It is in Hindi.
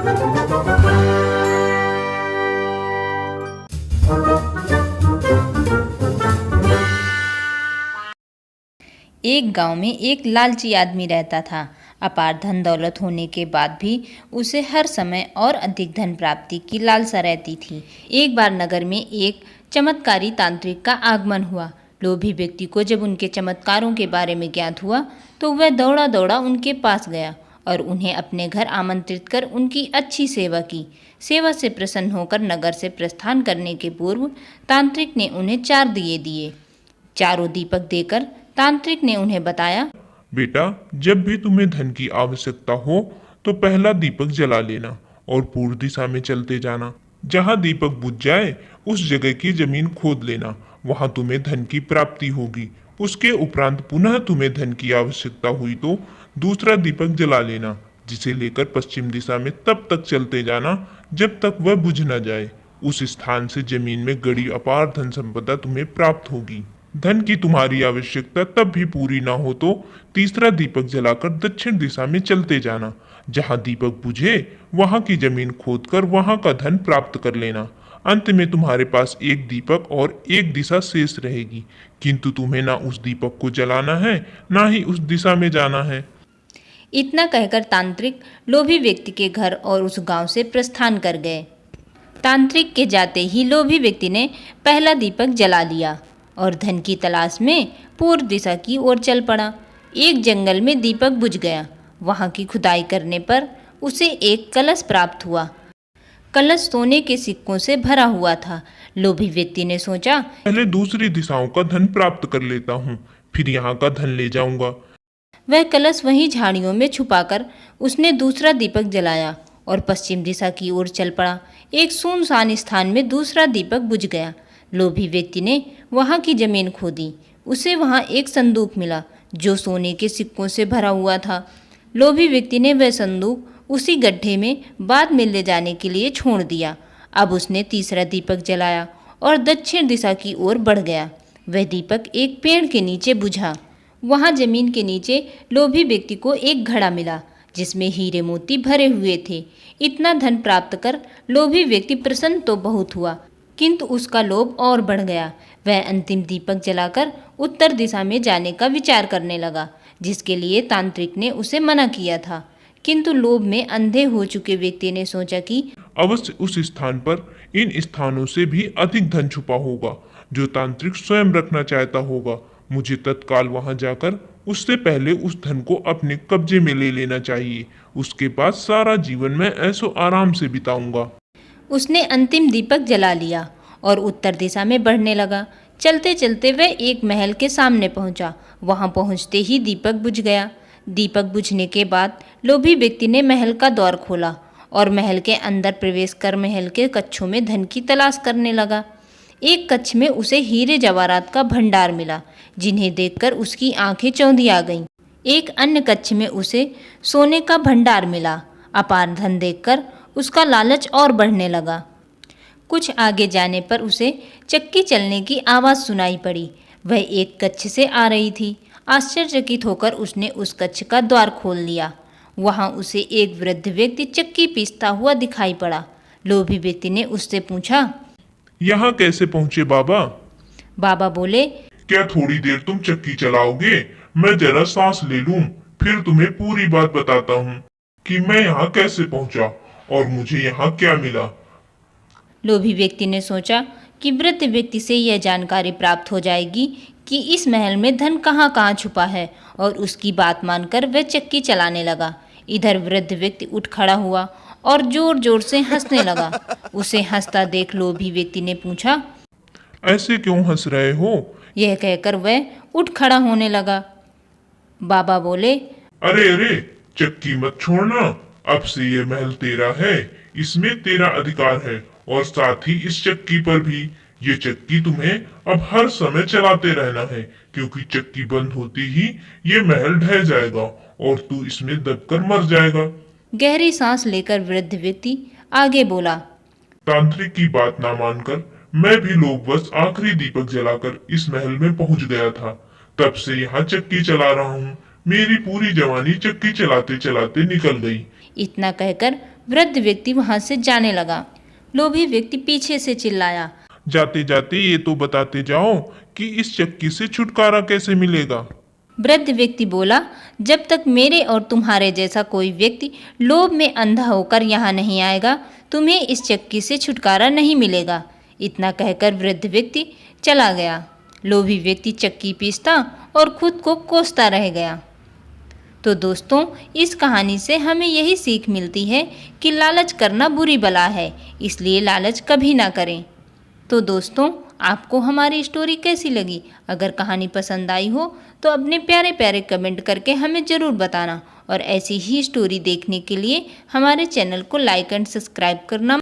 एक गांव में एक लालची आदमी रहता था। अपार धन दौलत होने के बाद भी उसे हर समय और अधिक धन प्राप्ति की लालसा रहती थी। एक बार नगर में एक चमत्कारी तांत्रिक का आगमन हुआ। लोभी व्यक्ति को जब उनके चमत्कारों के बारे में ज्ञात हुआ तो वह दौड़ा दौड़ा उनके पास गया और उन्हें अपने घर आमंत्रित कर उनकी अच्छी सेवा की। सेवा से प्रसन्न होकर नगर से प्रस्थान करने के पूर्व तांत्रिक ने उन्हें 4 दिए दिए। चारों दीपक देकर तांत्रिक ने उन्हें बताया, बेटा, जब भी तुम्हें धन की आवश्यकता हो तो पहला दीपक जला लेना और पूर्व दिशा में चलते जाना। जहाँ दीपक बुझ जाए उस जगह की जमीन खोद लेना, वहां तुम्हें धन की प्राप्ति होगी। उसके उपरांत पुनः तुम्हें धन की आवश्यकता हुई तो दूसरा दीपक जला लेना, जिसे लेकर पश्चिम दिशा में तब तक चलते जाना जब तक वह बुझ न जाए। उस स्थान से जमीन में गड़ी अपार धन संपदा तुम्हें प्राप्त होगी। धन की तुम्हारी आवश्यकता तब भी पूरी ना हो तो तीसरा दीपक जलाकर दक्षिण दिशा में चलते जाना। जहाँ दीपक बुझे वहां की जमीन खोदकर वहां का धन प्राप्त कर लेना। अंत में तुम्हारे पास एक दीपक और एक दिशा शेष रहेगी, किंतु तुम्हें ना उस दीपक को जलाना है ना ही उस दिशा में जाना है। इतना कहकर तांत्रिक लोभी व्यक्ति के घर और उस गांव से प्रस्थान कर गए। तांत्रिक के जाते ही लोभी व्यक्ति ने पहला दीपक जला लिया और धन की तलाश में पूर्व दिशा की ओर चल पड़ा। एक जंगल में दीपक बुझ गया। वहां की खुदाई करने पर उसे एक कलश प्राप्त हुआ। कलश सोने के सिक्कों से भरा हुआ था। लोभी व्यक्ति ने सोचा, पहले दूसरी दिशाओं का धन प्राप्त कर लेता हूँ, फिर यहाँ का धन ले जाऊंगा। वह कलश वहीं झाड़ियों में छुपाकर उसने दूसरा दीपक जलाया और पश्चिम दिशा की ओर चल पड़ा। एक सुनसान स्थान में दूसरा दीपक बुझ गया। लोभी व्यक्ति ने वहां की जमीन खोदी। उसे वहां एक संदूक मिला जो सोने के सिक्कों से भरा हुआ था। लोभी व्यक्ति ने वह संदूक उसी गड्ढे में बाद में ले जाने के लिए छोड़ दिया। अब उसने तीसरा दीपक जलाया और दक्षिण दिशा की ओर बढ़ गया। वह दीपक एक पेड़ के नीचे बुझा। वहां जमीन के नीचे लोभी व्यक्ति को एक घड़ा मिला जिसमें हीरे मोती भरे हुए थे। इतना धन प्राप्त कर लोभी व्यक्ति प्रसन्न तो बहुत हुआ, किंतु उसका लोभ और बढ़ गया। वह अंतिम दीपक जलाकर उत्तर दिशा में जाने का विचार करने लगा, जिसके लिए तांत्रिक ने उसे मना किया था। किंतु लोभ में अंधे हो चुके व्यक्ति ने सोचा कि अवश्य उस स्थान पर इन स्थानों से भी अधिक धन छुपा होगा जो तांत्रिक स्वयं रखना चाहता होगा। मुझे तत्काल वहां जाकर उससे पहले उस धन को अपने कब्जे में ले लेना चाहिए। उसके बाद सारा जीवन मैं ऐसो आराम से बिताऊंगा। उसने अंतिम दीपक जला लिया और उत्तर दिशा में बढ़ने लगा। चलते चलते वह एक महल के सामने पहुंचा। वहां पहुंचते ही दीपक बुझ गया। दीपक बुझने के बाद लोभी व्यक्ति ने महल का द्वार खोला और महल के अंदर प्रवेश कर महल के कक्षों में धन की तलाश करने लगा। एक कक्ष में उसे हीरे जवाहरात का भंडार मिला, जिन्हें देखकर उसकी आंखें चौंधिया गईं। एक अन्य कक्ष में उसे सोने का भंडार मिला। अपार धन देखकर उसका लालच और बढ़ने लगा। कुछ आगे जाने पर उसे चक्की चलने की आवाज़ सुनाई पड़ी। वह एक कक्ष से आ रही थी। आश्चर्यचकित होकर उसने उस कक्ष का द्वार खोल लिया। वहां उसे एक वृद्ध व्यक्ति चक्की पीसता हुआ दिखाई पड़ा। लोभी व्यक्ति ने उससे पूछा, यहाँ कैसे पहुँचे बाबा? बाबा बोले, क्या थोड़ी देर तुम चक्की चलाओगे? मैं जरा सांस ले लूं, फिर तुम्हें पूरी बात बताता हूँ कि मैं यहाँ कैसे पहुँचा और मुझे यहाँ क्या मिला। लोभी व्यक्ति ने सोचा कि वृद्ध व्यक्ति से यह जानकारी प्राप्त हो जाएगी कि इस महल में धन कहाँ कहाँ छुपा है, और उसकी बात मानकर वह चक्की चलाने लगा। इधर वृद्ध व्यक्ति उठ खड़ा हुआ और जोर जोर से हंसने लगा। उसे हंसता देख लोभी व्यक्ति ने पूछा, ऐसे क्यों हंस रहे हो? यह कहकर वह उठ खड़ा होने लगा। बाबा बोले, अरे अरे, चक्की मत छोड़ना। अब से ये महल तेरा है, इसमें तेरा अधिकार है और साथ ही इस चक्की पर भी। ये चक्की तुम्हें अब हर समय चलाते रहना है, क्योंकि चक्की बंद होती ही ये महल ढह जाएगा और तू इसमें दबकर मर जाएगा। गहरी सांस लेकर वृद्ध व्यक्ति आगे बोला, तांत्रिक की बात ना मानकर मैं भी लोभवश आखिरी दीपक जलाकर इस महल में पहुंच गया था। तब से यहाँ चक्की चला रहा हूँ। मेरी पूरी जवानी चक्की चलाते चलाते निकल गई। इतना कहकर वृद्ध व्यक्ति वहां से जाने लगा। लोभी व्यक्ति पीछे से चिल्लाया, जाते जाते ये तो बताते जाओ कि इस चक्की से छुटकारा कैसे मिलेगा। वृद्ध व्यक्ति बोला, जब तक मेरे और तुम्हारे जैसा कोई व्यक्ति लोभ में अंधा होकर यहाँ नहीं आएगा, तुम्हें इस चक्की से छुटकारा नहीं मिलेगा। इतना कहकर वृद्ध व्यक्ति चला गया। लोभी व्यक्ति चक्की पीसता और खुद को कोसता रह गया। तो दोस्तों, इस कहानी से हमें यही सीख मिलती है कि लालच करना बुरी बला है, इसलिए लालच कभी ना करें। तो दोस्तों, आपको हमारी स्टोरी कैसी लगी? अगर कहानी पसंद आई हो तो अपने प्यारे प्यारे कमेंट करके हमें ज़रूर बताना और ऐसी ही स्टोरी देखने के लिए हमारे चैनल को लाइक एंड सब्सक्राइब करना